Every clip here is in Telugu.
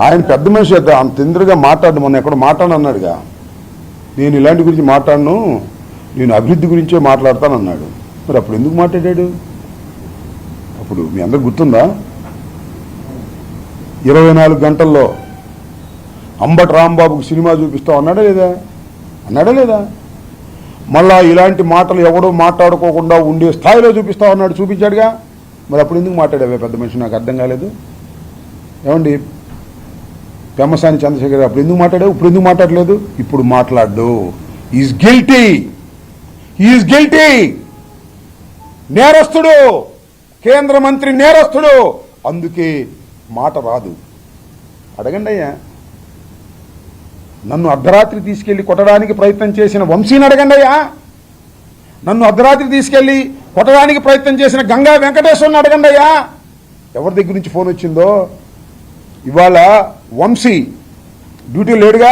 ఆయన పెద్ద మనిషి అంత తొందరగా మాట్లాడు, మొన్న ఎక్కడ మాట్లాడన్నాడుగా, నేను ఇలాంటి గురించి మాట్లాడను, నేను అభివృద్ధి గురించే మాట్లాడతానన్నాడు. మరి అప్పుడు ఎందుకు మాట్లాడాడు? అప్పుడు మీ అందరికి గుర్తుందా? 24 గంటల్లో అంబటి రాంబాబుకు సినిమా చూపిస్తావు అన్నాడా లేదా? మళ్ళా ఇలాంటి మాటలు ఎవడో మాట్లాడుకోకుండా ఉండే స్థాయిలో చూపిస్తావు అన్నాడు, చూపించాడుగా. మరి అప్పుడు ఎందుకు మాట్లాడావే పెద్ద మనిషి? నాకు అర్థం కాలేదు. ఏమండి పెమ్మసాని చంద్రశేఖర్ అప్పుడు ఎందుకు మాట్లాడావు, ఇప్పుడు ఎందుకు మాట్లాడలేదు? ఇప్పుడు మాట్లాడు. ఈజ్ గిల్టీ, నేరస్తుడు, కేంద్ర మంత్రి నేరస్తుడు, అందుకే మాట రాదు. అడగండి అయ్యా. నన్ను అర్ధరాత్రి తీసుకెళ్లి కొట్టడానికి ప్రయత్నం చేసిన వంశీని అడగండి అయ్యా. నన్ను అర్ధరాత్రి తీసుకెళ్లి కొట్టడానికి ప్రయత్నం చేసిన గంగా వెంకటేశ్వరుని అడగండి అయ్యా. ఎవరి దగ్గర నుంచి ఫోన్ వచ్చిందో. ఇవాళ వంశీ డ్యూటీ లేడుగా,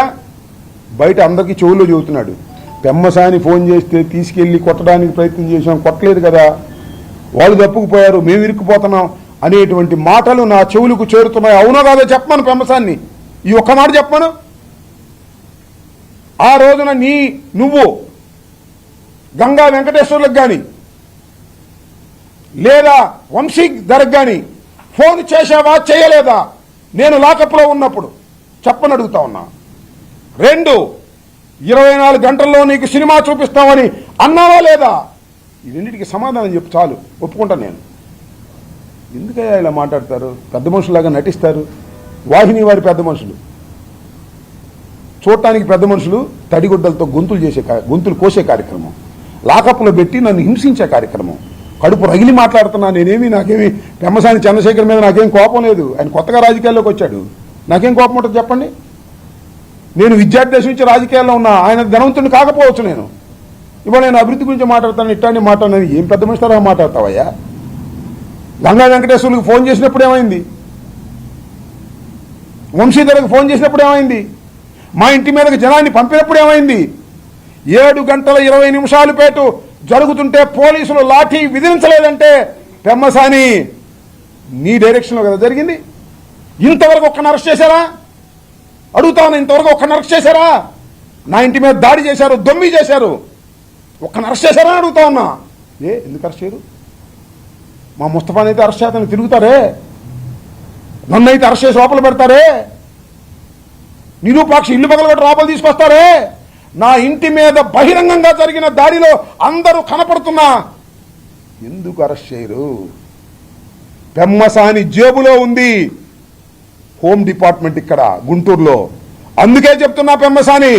బయట అందరికీ చెవుల్లో చెబుతున్నాడు, పెమ్మసాని ఫోన్ చేస్తే తీసుకెళ్లి కొట్టడానికి ప్రయత్నం చేసాం, కొట్టలేదు కదా, వాళ్ళు తప్పుకుపోయారు, మేము ఇరుక్కుపోతున్నాం అనేటువంటి మాటలు నా చెవులకు చేరుతున్నాయి. అవునో కాదో చెప్పమను పెమ్మసాన్ని, ఈ ఒక్క మాట చెప్పమను. ఆ రోజున నువ్వు గంగా వెంకటేశ్వర్లకు కానీ లేదా వంశీ ధరకు కానీ ఫోన్ చేశావా చేయలేదా? నేను లాకప్లో ఉన్నప్పుడు చెప్పని అడుగుతా ఉన్నా. 2, 24 గంటల్లో నీకు సినిమా చూపిస్తామని అన్నావా లేదా? ఈ రెండింటికి సమాధానం చెప్పు చాలు, ఒప్పుకుంటాను నేను. ఎందుకయ్యా ఇలా మాట్లాడతారు? పెద్ద మనుషులాగా నటిస్తారు. వాహిని వారి పెద్ద మనుషులు, చూడటానికి పెద్ద మనుషులు, తడిగుడ్డలతో గొంతులు కోసే కార్యక్రమం, లాకప్లో పెట్టి నన్ను హింసించే కార్యక్రమం. కడుపు రగిలి మాట్లాడుతున్నా. నాకేమి పెమ్మసాని చంద్రశేఖర్ మీద నాకేం కోపం లేదు. ఆయన కొత్తగా రాజకీయాల్లోకి వచ్చాడు, నాకేం కోపం ఉంటుంది చెప్పండి? నేను విద్యార్థి దశ నుంచి రాజకీయాల్లో ఉన్నా. ఆయన ధనవంతుడిని కాకపోవచ్చు. ఇవాళ నేను అభివృద్ధి గురించి మాట్లాడతాను, ఇట్లాంటి మాట్లాడినాను. ఏం పెద్ద మనిషి తరహా మాట్లాడతావయ్యా? గంగా వెంకటేశ్వరులకు ఫోన్ చేసినప్పుడు ఏమైంది? వంశీధరకు ఫోన్ చేసినప్పుడు ఏమైంది? మా ఇంటి మీదకి జనాన్ని పంపినప్పుడు ఏమైంది? 7 గంటల 20 నిమిషాల పాటు జరుగుతుంటే పోలీసులు లాఠీ విధించలేదంటే పెమ్మసాని నీ డైరెక్షన్లో కదా జరిగింది. ఇంతవరకు ఒక్కని అరెస్ట్ చేశారా? అడుగుతాను, ఇంతవరకు ఒక్కని అరెస్ట్ చేశారా? నా ఇంటి మీద దాడి చేశారు, దొమ్మి చేశారు, ఒక్కని అరెస్ట్ చేశారా అని అడుగుతా ఉన్నా. ఎందుకు అరెస్ట్ చేయరు? మా ముస్తఫాని అయితే అరెస్ట్ చేస్తాను తిరుగుతారే, నన్ను అయితే అరెస్ట్ చేసి లోపల పెడతారే, నిరూపాక్షి ఇల్లు పగలగొట్టి లోపల తీసుకొస్తారే. నా ఇంటి మీద బహిరంగంగా జరిగిన దాడిలో అందరూ కనపడుతున్నా ఎందుకు అరెస్ట్ చేయరు? పెమ్మసాని జేబులో ఉంది హోమ్ డిపార్ట్మెంట్ ఇక్కడ గుంటూరులో. అందుకే చెప్తున్నా పెమ్మసాని,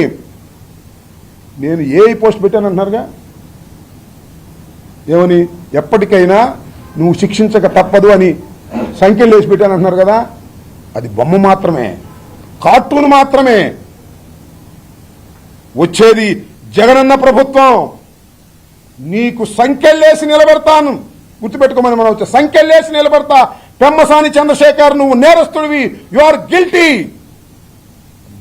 నేను పోస్ట్ పెట్టానంటున్నారుగా, ఏమని? ఎప్పటికైనా నువ్వు శిక్షించక తప్పదు అని సంఖ్యలు వేసి పెట్టానంటున్నారు కదా, అది బొమ్మ మాత్రమే, కార్టూన్ మాత్రమే. వచ్చేది జగనన్న ప్రభుత్వం. నీకు సంఖ్యలేసి నిలబెడతాను, గుర్తుపెట్టుకోమని మనం వచ్చే సంఖ్యలేసి నిలబెడతా. పెమ్మసాని చంద్రశేఖర్, నువ్వు నేరస్తుడివి, యు ఆర్ గిల్టీ.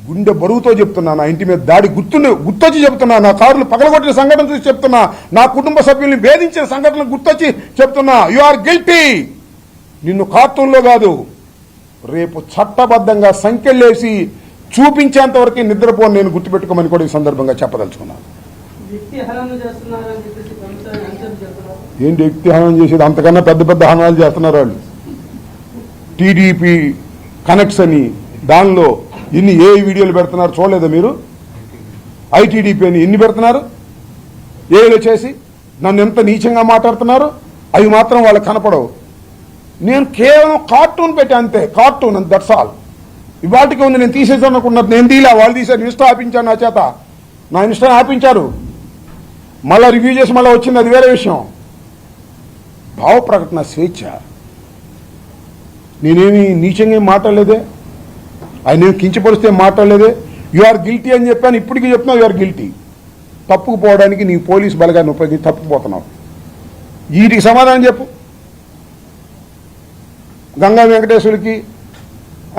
గుండె బరువుతో చెప్తున్నా. నా ఇంటి మీద దాడి గుర్తొచ్చి చెప్తున్నా. నా కారులు పగలగొట్టిన సంఘటన చూసి చెప్తున్నా. నా కుటుంబ సభ్యుల్ని వేధించిన సంఘటన గుర్తొచ్చి చెప్తున్నా. You are guilty. నిన్ను కార్టూన్లో కాదు, రేపు చట్టబద్ధంగా సంఖ్యలేసి చూపించేంత వరకు నిద్రపోను నేను, గుర్తుపెట్టుకోమని కూడా ఈ సందర్భంగా చెప్పదలుచుకున్నాను. ఏంటి వ్యక్తి హనం చేసేది? అంతకన్నా పెద్ద పెద్ద హనాలు చేస్తున్నారు వాళ్ళు. టీడీపీ కనెక్ట్స్ అని దానిలో ఎన్ని వీడియోలు పెడుతున్నారు చూడలేదా మీరు? ఐటీడీపీ అని ఎన్ని పెడుతున్నారు? ఏలో చేసి నన్ను ఎంత నీచంగా మాట్లాడుతున్నారు, అవి మాత్రం వాళ్ళకి కనపడవు. నేను కేవలం కార్టూన్ పెట్టా అంతే, కార్టూన్ అండ్ దట్స్ ఆల్. ఇవాటికి ఉంది, నేను తీసేసాను అనుకున్నారు, నేను తీలా, వాళ్ళు తీశారు. ఇన్స్టా ఆపించాను, నా చేత నా ఇన్స్టా ఆపించారు. మళ్ళీ రివ్యూ చేసి మళ్ళీ వచ్చింది, అది వేరే విషయం. భావ ప్రకటన స్వేచ్ఛ. నేనేమి నీచంగా మాట్లాడలేదే, ఆయన ఏమి కించపరిస్తే మాట్లాడలేదే. యు ఆర్ గిల్టీ అని చెప్పాను, ఇప్పటికీ చెప్తున్నావు యు ఆర్ గిల్టీ. తప్పుకుపోవడానికి నీ పోలీస్ బలగాన్ని ఉపయోగించి తప్పుకుపోతున్నావు. వీటికి సమాధానం చెప్పు. గంగా వెంకటేశ్వరికి,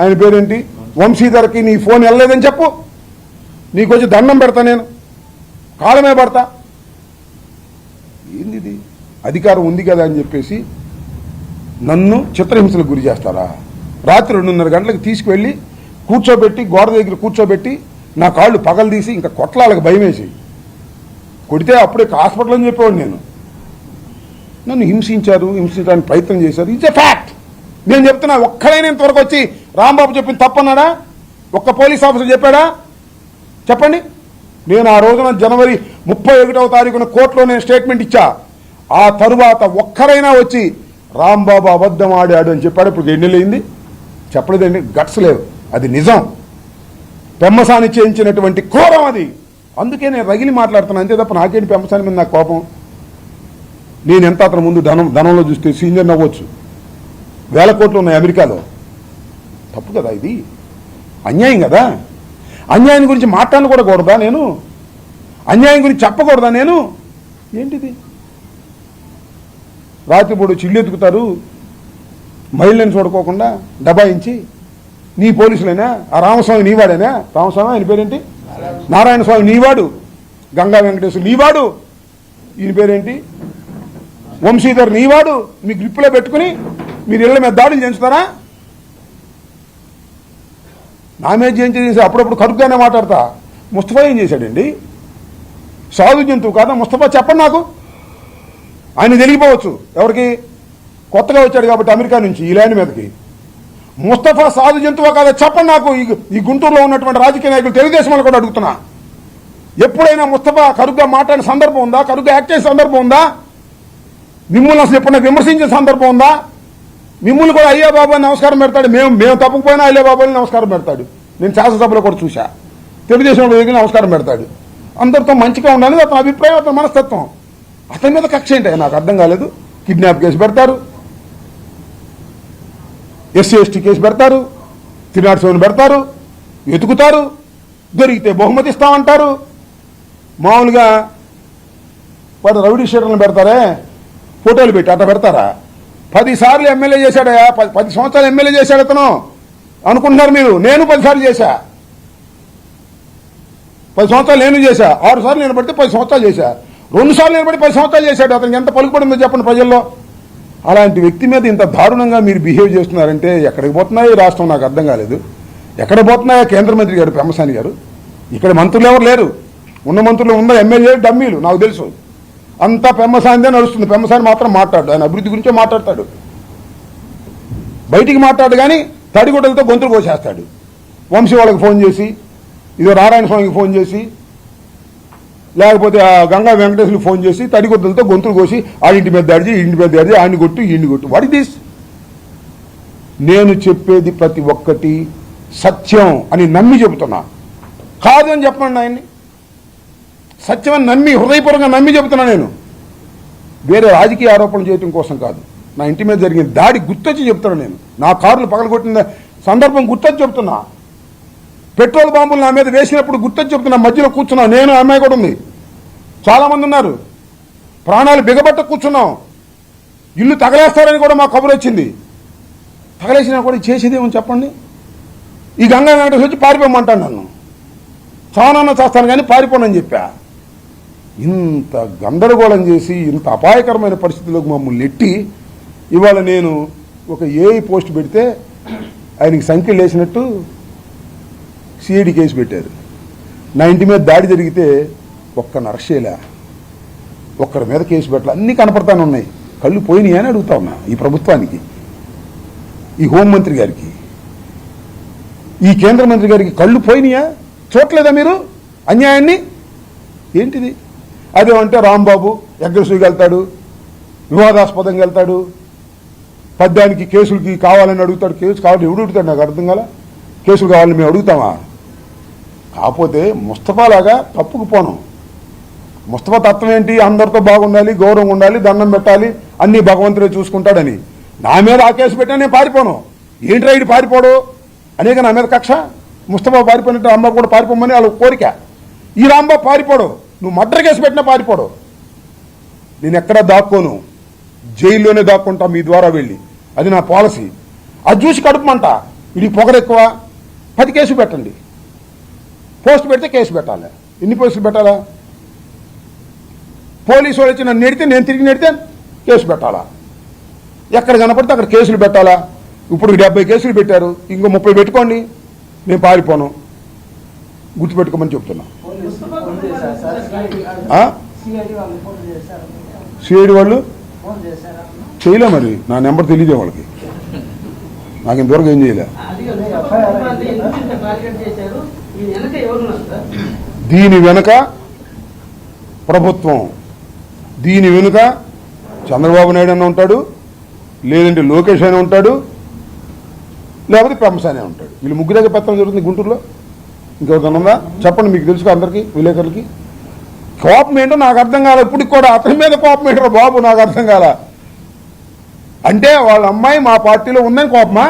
ఆయన పేరేంటి, వంశీధర్కి నీ ఫోన్ వెళ్ళలేదని చెప్పు. నీకు వచ్చి దండం పెడతా, నేను కాలమే పడతా. ఏంది అధికారం ఉంది కదా అని చెప్పేసి నన్ను చిత్రహింసలకు గురి చేస్తారా? రాత్రి 2:30 గంటలకు తీసుకువెళ్ళి కూర్చోబెట్టి గోడ దగ్గర కూర్చోబెట్టి నా కాళ్ళు పగలు తీసి ఇంకా కొట్లాలకు భయం వేసి కొడితే అప్పుడే హాస్పిటల్ అని చెప్పేవాడు నేను. నన్ను హింసించడానికి ప్రయత్నం చేశారు. It's a fact. నేను చెప్తున్నా, ఒక్కడైనా ఇంతవరకు వచ్చి రాంబాబు చెప్పింది తప్పన్నాడా? ఒక్క పోలీస్ ఆఫీసర్ చెప్పాడా? చెప్పండి. నేను ఆ రోజున జనవరి 31వ తారీఖున కోర్టులో నేను స్టేట్మెంట్ ఇచ్చా. ఆ తరువాత ఒక్కరైనా వచ్చి రాంబాబు అబద్ధం ఆడాడు అని చెప్పాడు. ఇప్పుడు ఎన్నెళ్ళయింది? చెప్పలేదండి. గట్స్ లేవు. అది నిజం. పెమ్మసాని చేయించినటువంటి క్రూరం అది. అందుకే నేను రగిలి మాట్లాడుతున్నాను అంతే తప్ప నాకేంటి పెమ్మసాని మీద నాకు కోపం. నేను ఎంత అతను ముందు ధనంలో చూస్తే సీనియర్ నవ్వచ్చు. 1000 కోట్లు ఉన్నాయి అమెరికాలో. తప్పు కదా ఇది? అన్యాయం కదా? అన్యాయం గురించి మాట్లాడకూడదా నేను? అన్యాయం గురించి చెప్పకూడదా నేను? ఏంటిది? రాత్రిపూడు చిల్లు ఎత్తుకుతారు, మహిళలను చూడుకోకుండా డబాయించి. నీ పోలీసులైనా? ఆ రామస్వామి నీవాడేనా? రామస్వామి ఆయన పేరేంటి? నారాయణ స్వామి నీవాడు. గంగా వెంకటేశ్వర నీవాడు. ఈయన పేరేంటి? వంశీధర్ నీవాడు. మీ గ్రిప్పులో పెట్టుకుని మీరు ఇళ్ల మీద దాడులు చేస్తారా? నా మీద చేసి అప్పుడప్పుడు కరుగ్గానే మాట్లాడతా. ముస్తఫా ఏం చేశాడండి? సాధు జంతువు కాదా ముస్తఫా? చెప్పండి నాకు. ఆయన తెలిగిపోవచ్చు. ఎవరికి? కొత్తగా వచ్చాడు కాబట్టి అమెరికా నుంచి ఈ ల్యాండ్ మీదకి. ముస్తఫా సాధు జంతువా కాదా చెప్పండి నాకు. ఈ గుంటూరులో ఉన్నటువంటి రాజకీయ నాయకులు, తెలుగుదేశం వాళ్ళు కూడా అడుగుతున్నా. ఎప్పుడైనా ముస్తఫా కరుగ్గా మాట్లాడిన సందర్భం ఉందా? కరుగ్గా యాక్ట్ చేసే సందర్భం ఉందా? మిమ్మల్ని అసలు ఎప్పుడైనా విమర్శించే సందర్భం ఉందా? మిమ్మల్ని కూడా అయ్యా బాబు అని నమస్కారం పెడతాడు. మేము తప్పకపోయినా అయ్యా బాబు అని నమస్కారం పెడతాడు. నేను శాసనసభలో కూడా చూసా. తెలుగుదేశంలో దగ్గర నమస్కారం పెడతాడు. అందరితో మంచిగా ఉండాలని అతని అభిప్రాయం, అతని మనస్తత్వం. అతని మీద కక్ష ఏంటి నాకు అర్థం కాలేదు. కిడ్నాప్ కేసు పెడతారు, ఎస్సీ ఎస్టీ కేసు పెడతారు, 307 పెడతారు, వెతుకుతారు, దొరికితే బహుమతి ఇస్తామంటారు. మామూలుగా వాడు రౌడీ షీటర్లను పెడతారే, ఫోటోలు పెట్టి అట్లా పెడతారా? 10 సార్లు ఎమ్మెల్యే చేశాడయా. 10 సంవత్సరాలు ఎమ్మెల్యే చేశాడు అతను అనుకుంటున్నారు మీరు. నేను 10 సార్లు చేశా. 10 సంవత్సరాలు నేను చేశా. 6 సార్లు నేను పడితే 10 సంవత్సరాలు చేశా. 2 సార్లు నేను పడి 10 సంవత్సరాలు చేశాడు. అతనికి ఎంత పలుకుపడిందో చెప్పండి ప్రజల్లో. అలాంటి వ్యక్తి మీద ఇంత దారుణంగా మీరు బిహేవ్ చేస్తున్నారంటే ఎక్కడికి పోతున్నాయో ఈ రాష్ట్రం నాకు అర్థం కాలేదు. ఎక్కడ పోతున్నాయో కేంద్ర మంత్రి గారు పెమ్మసాని గారు. ఇక్కడ మంత్రులు ఎవరు లేరు. ఉన్న మంత్రులు ఉన్న ఎమ్మెల్యే డమ్మీలు నాకు తెలుసు. అంతా పెమ్మసానిదే నడుస్తుంది. పెమ్మసాని మాత్రం మాట్లాడు. ఆయన అభివృద్ధి గురించే మాట్లాడతాడు. బయటికి మాట్లాడు కానీ తడిగుడ్డలతో గొంతులు కోసేస్తాడు. వంశీ వాళ్ళకి ఫోన్ చేసి, ఇదో నారాయణ స్వామికి ఫోన్ చేసి, లేకపోతే ఆ గంగా వెంకటేశ్వరికి ఫోన్ చేసి తడిగుడ్డలతో గొంతులు కోసి ఆడింటి మీద దాడి, ఇంటి మీద దాడి, ఆడిని కొట్టు ఈయన్ని కొట్టు. What is this? నేను చెప్పేది ప్రతి ఒక్కటి సత్యం అని నమ్మి చెబుతున్నా. కాదు అని చెప్పండి ఆయన్ని. సత్యమని నమ్మి, హృదయపూర్వకంగా నమ్మి చెబుతున్నా. నేను వేరే రాజకీయ ఆరోపణలు చేయడం కోసం కాదు. నా ఇంటి మీద జరిగిన దాడి గుర్తొచ్చి చెప్తున్నా. నేను నా కార్లు పగలగొట్టిన సందర్భం గుర్తొచ్చి చెప్తున్నా. పెట్రోల్ బాంబులు నా మీద వేసినప్పుడు గుర్తొచ్చి చెప్తున్నా. మధ్యలో కూర్చున్నా నేను, అమ్మాయి కూడా ఉంది, చాలామంది ఉన్నారు. ప్రాణాలు బిగబట్ట కూర్చున్నాం. ఇల్లు తగలేస్తారని కూడా మాకు కబురు వచ్చింది. తగలేసినా కూడా చేసేదేమని చెప్పండి. ఈ గంగా వెంకటేశ్వర వచ్చి పారిపోమంటాను. నన్ను చావనన్నా చేస్తాను కానీ పారిపోనని చెప్పా. ఇంత గందరగోళం చేసి ఇంత అపాయకరమైన పరిస్థితుల్లోకి మమ్మల్ని నెట్టి ఇవాళ నేను ఒక ఏఐ పోస్ట్ పెడితే ఆయనకి సంఖ్యలు వేసినట్టు సిఐడి కేసు పెట్టారు. నా ఇంటి మీద దాడి జరిగితే ఒక్క నరక్షేలా, ఒక్కరి మీద కేసు పెట్టాలి. అన్నీ కనపడతానే ఉన్నాయి. కళ్ళు పోయినాయి అని అడుగుతా ఉన్నా ఈ ప్రభుత్వానికి, ఈ హోంమంత్రి గారికి, ఈ కేంద్ర మంత్రి గారికి. కళ్ళు పోయినాయా? చూడలేదా మీరు అన్యాయాన్ని? ఏంటిది? అదేమంటే రాంబాబు అగ్రెసివ్గా వెళ్తాడు, వివాదాస్పదంగా వెళ్తాడు, పద్యానికి కేసులకి కావాలని అడుగుతాడు. కేసు కావాలని ఎవడు అడుగుతాడు? నాకు అర్థం కాల. కేసులు కావాలని మేము అడుగుతామా? కాకపోతే ముస్తఫాలాగా తప్పుకు పోను. ముస్తఫా తత్వం ఏంటి? అందరితో బాగుండాలి, గౌరవం ఉండాలి, దండం పెట్టాలి, అన్నీ భగవంతుడే చూసుకుంటాడని. నా మీద ఆ కేసు పెట్టినా నేను పారిపోను. ఏంటి రైడ్ పారిపోడు అనేక నా మీద కక్ష. ముస్తఫా పారిపోయినట్టు రాంబాబు కూడా పారిపోమని వాళ్ళ కోరిక. ఈ రాంబాబు పారిపోడు. నువ్వు మర్డర్ కేసు పెట్టినా పారిపోడు. నేను ఎక్కడా దాక్కోను, జైల్లోనే దాక్కుంటా మీ ద్వారా వెళ్ళి. అది నా పాలసీ. అది చూసి కడుపుమంట. ఇది పొగరెక్కువ. 10 కేసులు పెట్టండి. పోస్ట్ పెడితే కేసు పెట్టాలి. ఎన్ని పోస్టులు పెట్టాలా? పోలీసు వాళ్ళు వచ్చి నన్ను నెడితే, నేను తిరిగి నెడితే కేసు పెట్టాలా? ఎక్కడ కనపడితే అక్కడ కేసులు పెట్టాలా? ఇప్పుడు 70 కేసులు పెట్టారు, ఇంకో 30 పెట్టుకోండి. నేను పారిపోను, గుర్తుపెట్టుకోమని చెప్తున్నా. సిఐడి వాళ్ళు చేయలే, మరి నా నెంబర్ తెలియదే వాళ్ళకి, నాకు ఇంతవరకు ఏం చేయలే. దీని వెనుక ప్రభుత్వం, దీని వెనుక చంద్రబాబు నాయుడు అన్న ఉంటాడు, లేదంటే లోకేష్ అయినా ఉంటాడు, లేకపోతే పెంపసానే ఉంటాడు. వీళ్ళు ముగ్గురే పత్రం జరుగుతుంది గుంటూరులో. ఇంకెవరికైనా ఉందా చెప్పండి, మీకు తెలుసు అందరికీ విలేకరులకి. కోపం ఏంటో నాకు అర్థం కాలే, ఇప్పటికి కూడా అతని మీద కోపం ఏంటో బాబు నాకు అర్థం కాల. అంటే వాళ్ళ అమ్మాయి మా పార్టీలో ఉందని కోపమా,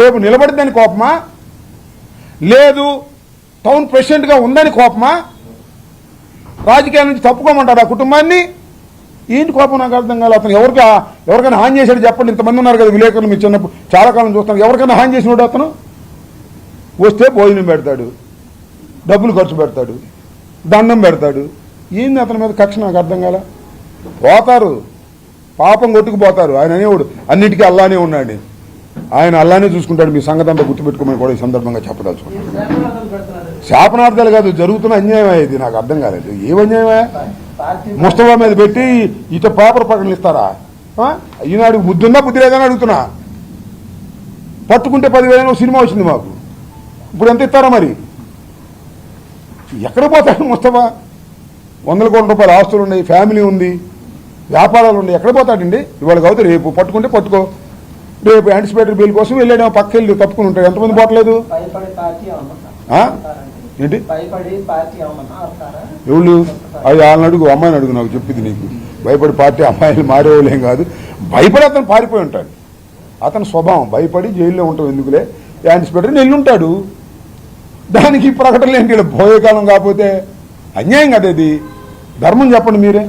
రేపు నిలబడిద్దని కోపమా, లేదు టౌన్ ప్రెసిడెంట్గా ఉందని కోపమా, రాజకీయాల నుంచి తప్పుకోమంటారు ఆ కుటుంబాన్ని, ఏంటి కోపం నాకు అర్థం కాలే. అతను ఎవరికైనా హాని చేశాడు చెప్పండి. ఇంతమంది ఉన్నారు కదా విలేకరులు, మీరు చిన్నప్పుడు చాలా కాలం చూస్తాను. ఎవరికైనా హాని చేసినాడు అతను? వస్తే భోజనం పెడతాడు, డబ్బులు ఖర్చు పెడతాడు, దండం పెడతాడు. ఏంది అతని మీద కక్ష నాకు అర్థం కాల. పోతారు, పాపం కొట్టుకుపోతారు. ఆయన అనేవాడు అన్నిటికీ అల్లానే ఉన్నాడు, ఆయన అల్లానే చూసుకుంటాడు. మీ సంగతి అంతా గుర్తుపెట్టుకోమని కూడా ఈ సందర్భంగా చెప్పదలుచుకున్నాను. శాపనార్థాలు కాదు, జరుగుతున్న అన్యాయమే ఇది. నాకు అర్థం కాలేదు, ఏం అన్యాయమే? ముస్తఫా మీద పెట్టి ఇట పేపర్ పక్కన ఇస్తారా? ఈనాడు బుద్ధుందా బుద్ధి లేదని అడుగుతున్నా. పట్టుకుంటే 10,000 సినిమా వచ్చింది మాకు, ఇప్పుడు ఎంత ఇస్తారా మరి? ఎక్కడ పోతాడు ముస్తఫా? 100 కోట్ల రూపాయల ఆస్తులు ఉన్నాయి, ఫ్యామిలీ ఉంది, వ్యాపారాలు ఉన్నాయి, ఎక్కడ పోతాడండి? ఇవాళ కావచ్చు రేపు పట్టుకుంటే పట్టుకో, రేపు యాంటిసిపేటరీ బిల్ కోసం వెళ్ళాడేమో పక్క వెళ్ళి తప్పుకుని ఉంటాడు. ఎంతమంది పోవట్లేదు ఏంటి? ఎవళ్ళు? అది వాళ్ళని అడుగు, అమ్మాయిని అడుగు, నాకు చెప్పింది నీకు. భయపడి పార్టీ అమ్మాయిలు మారేవాళ్ళేం కాదు, భయపడి అతను పారిపోయి ఉంటాడు. అతని స్వభావం భయపడి జైల్లో ఉంటాం ఎందుకులే, యాంటిసిపేటరీ వెళ్ళి ఉంటాడు. దానికి ప్రకటనలు ఏంటి? పోయే కాలం కాకపోతే అన్యాయం కదా ఇది. ధర్మం చెప్పండి మీరే.